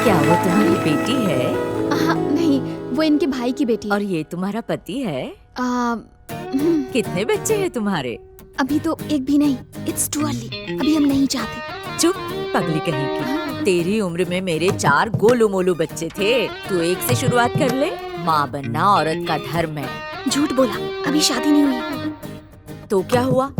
क्या वो तुम्हारी बेटी है? नहीं, वो इनके भाई की बेटी है। और ये तुम्हारा पति है? कितने बच्चे हैं तुम्हारे? अभी तो एक भी नहीं। It's too early. अभी हम नहीं चाहते। चुप पगली कहीं की। तेरी उम्र में मेरे 4 गोलू मोलू बच्चे थे। तू एक से शुरुआत कर ले। माँ बनना औरत का धर्म है। झूठ बोला, अभी शादी नहीं हुई। तो क्या हुआ?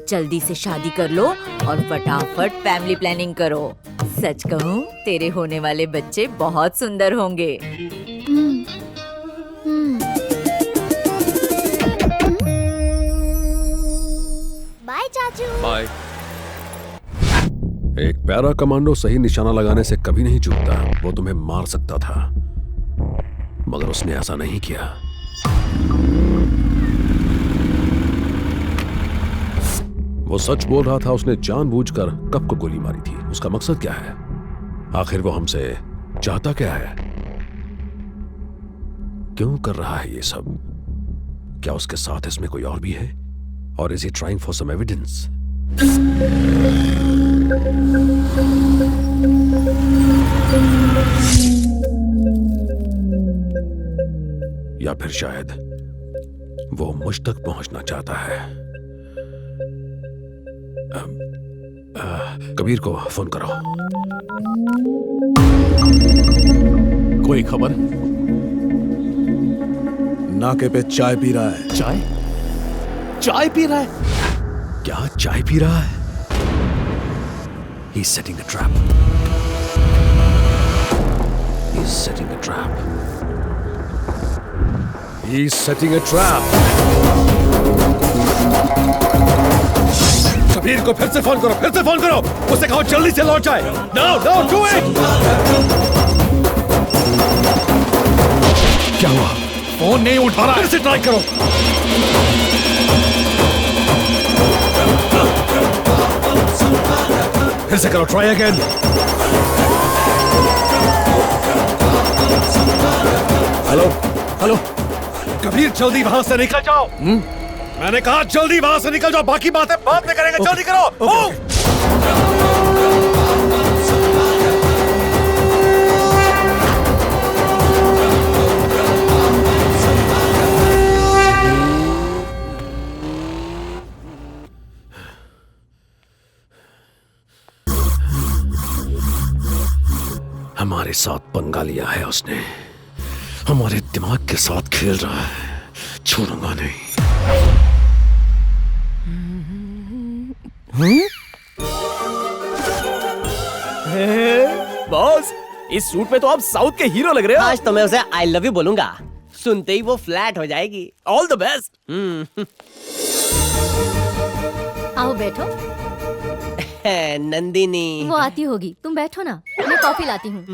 जल्दी से शादी कर लो और फटाफट फैमिली प्लानिंग करो। सच कहूँ, तेरे होने वाले बच्चे बहुत सुंदर होंगे। बाय चाचू। बाय। एक पैरा कमांडो सही निशाना लगाने से कभी नहीं चूकता। वो तुम्हें मार सकता था, मगर उसने ऐसा नहीं किया। वो सच बोल रहा था। उसने जानबूझकर कब को गोली मारी थी। उसका मकसद क्या है? आखिर वो हमसे चाहता क्या है? क्यों कर रहा है ये सब? क्या उसके साथ इसमें कोई और भी है? और is he trying for some evidence? या फिर शायद वो मुझ तक पहुंचना चाहता है। कबीर को फोन करो। कोई खबर? नाके पे चाय पी रहा है। चाय पी रहा है? क्या चाय पी रहा है? He's setting a trap. He's setting a trap. He's setting a trap. Kabir को फिर से फोन करो, उसे कहो जल्दी से लौट जाए। No, do it! क्या हुआ? फोन नहीं उठा रहा। फिर से ट्राई करो। फिर से करो, ट्राई अगेन। हेलो। कबीर जल्दी वहां से निकल जाओ। मैंने कहा जल्दी वहां से निकल जाओ। बाकी बातें बाद में करेंगे। जल्दी करो। हमारे साथ पंगा लिया है उसने। हमारे दिमाग के साथ खेल रहा है। छोड़ूंगा नहीं। बॉस, इस सूट में तो आप साउथ के हीरो लग रहे हो। आज तो मैं उसे आई लव यू बोलूंगा। सुनते ही वो फ्लैट हो जाएगी। All the best. आओ बैठो। नंदिनी। वो आती होगी, तुम बैठो ना, मैं कॉफी लाती हूँ।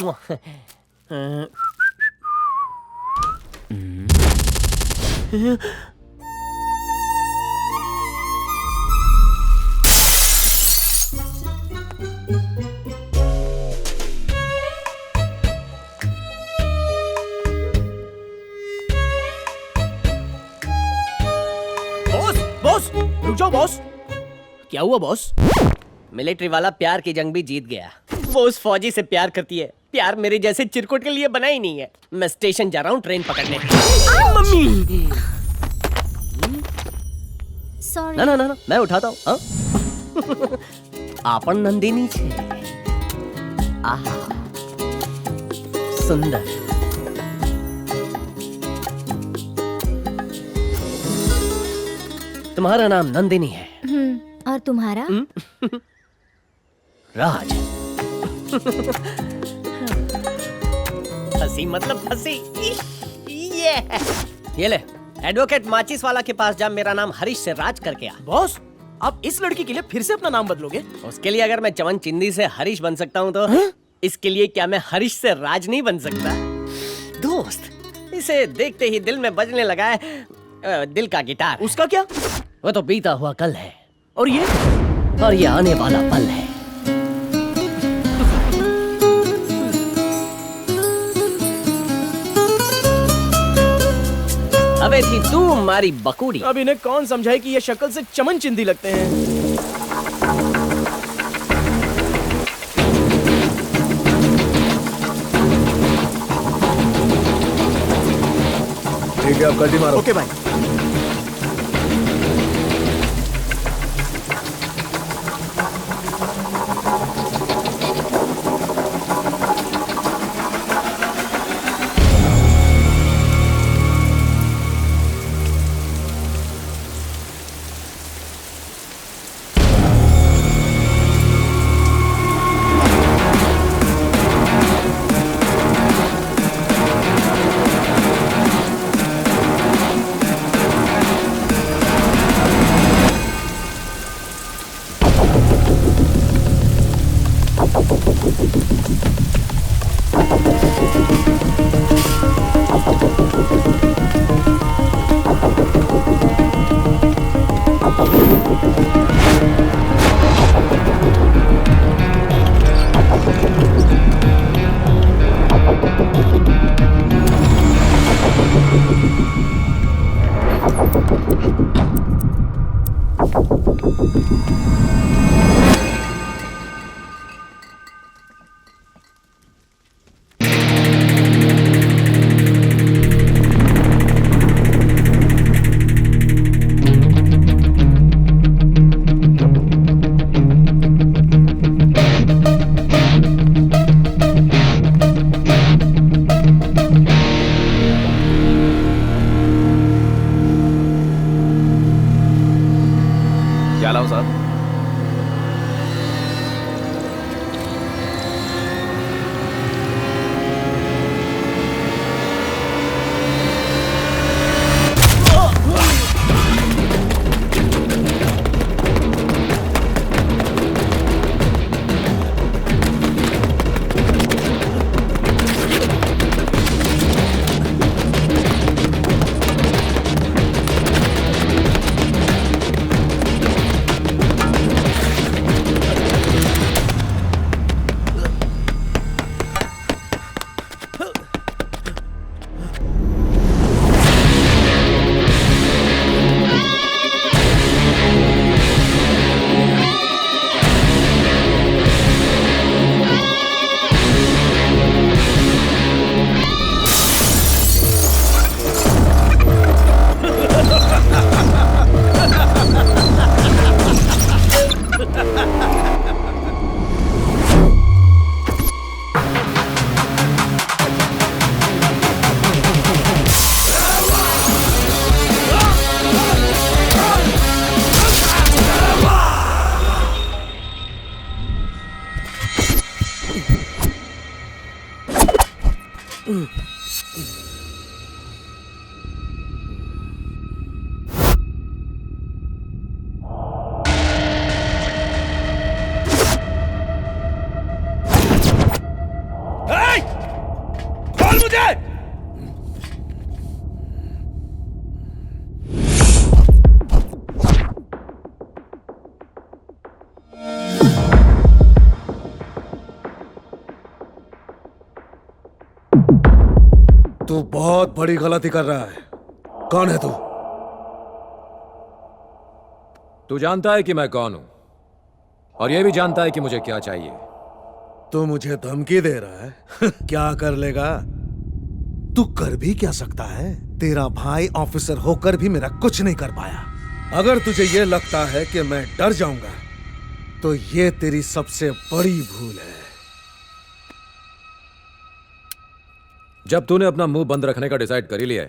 बॉस, रुक जाओ बॉस। क्या हुआ बॉस? मिलिट्री वाला प्यार की जंग भी जीत गया। वो उस फौजी से प्यार करती है। प्यार मेरे जैसे चिरकुट के लिए बना ही नहीं है। मैं स्टेशन जा रहा हूँ ट्रेन पकड़ने। मम्मी। सॉरी। ना, मैं उठाता हूँ। आपन नंदिनी छे। आहा, सुंदर। तुम्हारा नाम नंदिनी है। और तुम्हारा? राज। हंसी मतलब फंसी। ये ले, एडवोकेट माचिस वाला के पास जा। मेरा नाम हरीश से राज करके आ। बॉस, आप इस लड़की के लिए फिर से अपना नाम बदलोगे? उसके लिए अगर मैं चमन चिंदी से हरीश बन सकता हूँ तो इसके लिए क्या मैं हरीश से राज नहीं बन सकता? दोस्त, इसे देखते ही दिल में बजने लगा है दिल का गिटार। उसका क्या? वो तो बीता हुआ कल है। और ये आने वाला पल है। अबे थी तू मारी बकुड़ी। अब इन्हें कौन समझाए कि ये शक्ल से चमन चिंदी लगते हैं। ठीक है, अब कल्टी मारो। ओके भाई। क्या लाऊं साहब? खोल मुझे! तू बहुत बड़ी गलती कर रहा है। कौन है तू? तू जानता है कि मैं कौन हूं और यह भी जानता है कि मुझे क्या चाहिए। तू मुझे धमकी दे रहा है? क्या कर लेगा? तू कर भी क्या सकता है? तेरा भाई ऑफिसर होकर भी मेरा कुछ नहीं कर पाया। अगर तुझे यह लगता है कि मैं डर जाऊंगा तो यह तेरी सबसे बड़ी भूल है। जब तूने अपना मुंह बंद रखने का डिसाइड कर ही लिया है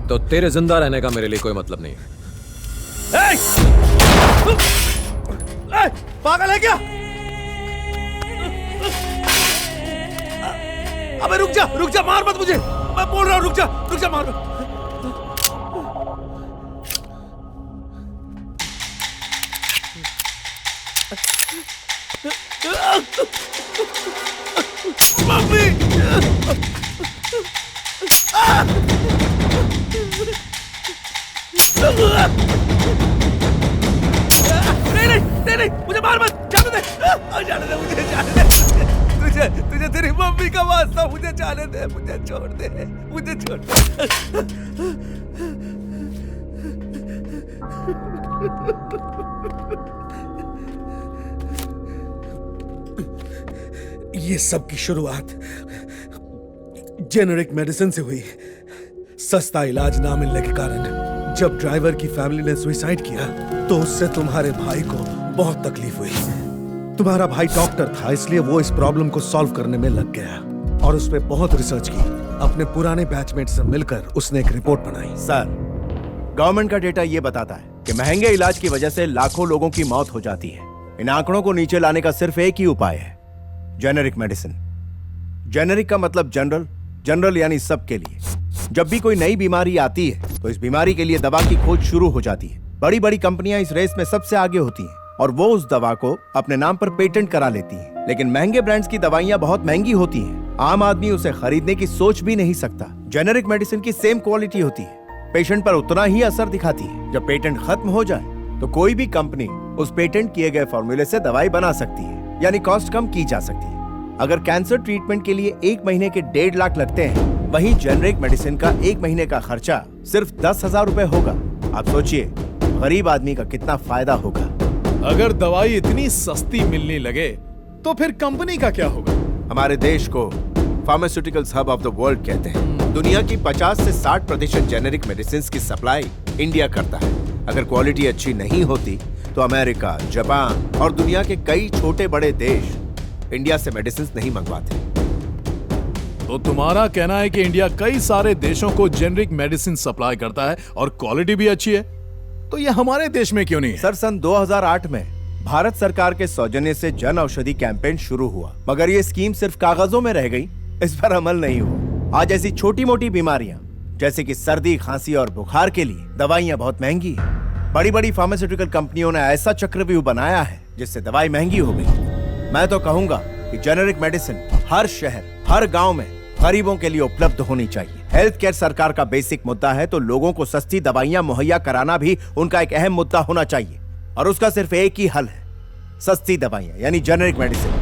तो तेरे जिंदा रहने का मेरे लिए कोई मतलब नहीं है। पागल है क्या? अबे रुक जा, मार मत मुझे। मैं बोल रहा हूं रुक जा, मार मत। मम्मी! नहीं, मुझे मार मत, जाने दे मुझे, तुझे तेरी मम्मी का वास्ता, मुझे जाने दे, मुझे छोड़ दे। ये सब की शुरुआत जेनेरिक मेडिसिन से हुई। सस्ता इलाज ना मिलने के कारण जब ड्राइवर की फैमिली ने सुसाइड किया तो उससे तुम्हारे भाई को बहुत तकलीफ हुई। तुम्हारा भाई डॉक्टर था, इसलिए वो इस प्रॉब्लम को सॉल्व करने में लग गया और उस पर बहुत रिसर्च की। अपने पुराने बैचमेट से मिलकर उसने एक रिपोर्ट बनाई। सर, गवर्नमेंट का डेटा ये बताता है कि महंगे इलाज की वजह से लाखों लोगों की मौत हो जाती है। इन आंकड़ों को नीचे लाने का सिर्फ एक ही उपाय है, जेनेरिक मेडिसिन। जेनेरिक का मतलब जनरल, जनरल यानी सबके लिए। जब भी कोई नई बीमारी आती है तो इस बीमारी के लिए दवा की खोज शुरू हो जाती है। बड़ी बड़ी कंपनियां इस रेस में सबसे आगे होती हैं और वो उस दवा को अपने नाम पर पेटेंट करा लेती हैं। लेकिन महंगे ब्रांड्स की दवाइयां बहुत महंगी होती हैं, आम आदमी उसे खरीदने की सोच भी नहीं सकता। जेनेरिक मेडिसिन की सेम क्वालिटी होती है, पेशेंट पर उतना ही असर दिखाती है। जब पेटेंट खत्म हो जाए तो कोई भी कंपनी उस पेटेंट किए गए फॉर्मूले से दवाई बना सकती है, यानी कॉस्ट कम की जा सकती है। अगर कैंसर ट्रीटमेंट के लिए 1 महीने के 1.5 लाख लगते हैं, वहीं जेनेरिक मेडिसिन का 1 महीने का खर्चा सिर्फ 10,000 रुपए होगा। आप सोचिए गरीब आदमी का कितना फायदा होगा। अगर दवाई इतनी सस्ती मिलने लगे तो फिर कंपनी का क्या होगा? हमारे देश को pharmaceuticals hub of the world कहते हैं। दुनिया की 50 से 60% जेनेरिक मेडिसिन की सप्लाई इंडिया करता है। अगर क्वालिटी अच्छी नहीं होती तो अमेरिका, जापान और दुनिया के कई छोटे बड़े देश इंडिया से मेडिसिन नहीं मंगवाते। तो तुम्हारा कहना है कि इंडिया कई सारे देशों को जेनेरिक मेडिसिन सप्लाई करता है और क्वालिटी भी अच्छी है, तो ये हमारे देश में क्यों नहीं है? सर, सन 2008 में भारत सरकार के सौजन्य से जन औषधि कैंपेन शुरू हुआ, मगर ये स्कीम सिर्फ कागजों में रह गई, इस पर अमल नहीं हुआ। आज ऐसी छोटी मोटी बीमारियां जैसे कि सर्दी, खांसी और बुखार के लिए दवाइयां बहुत महंगी हैं। बड़ी बड़ी फार्मास्यूटिकल कंपनियों ने ऐसा चक्रव्यूह बनाया है जिससे दवाई महंगी हो गई। मैं तो कहूंगा कि जेनेरिक मेडिसिन हर शहर, हर गांव में गरीबों के लिए उपलब्ध होनी चाहिए। हेल्थ केयर सरकार का बेसिक मुद्दा है, तो लोगों को सस्ती दवाइयां मुहैया कराना भी उनका एक अहम मुद्दा होना चाहिए। और उसका सिर्फ एक ही हल है, सस्ती दवाइयां यानी जेनेरिक मेडिसिन।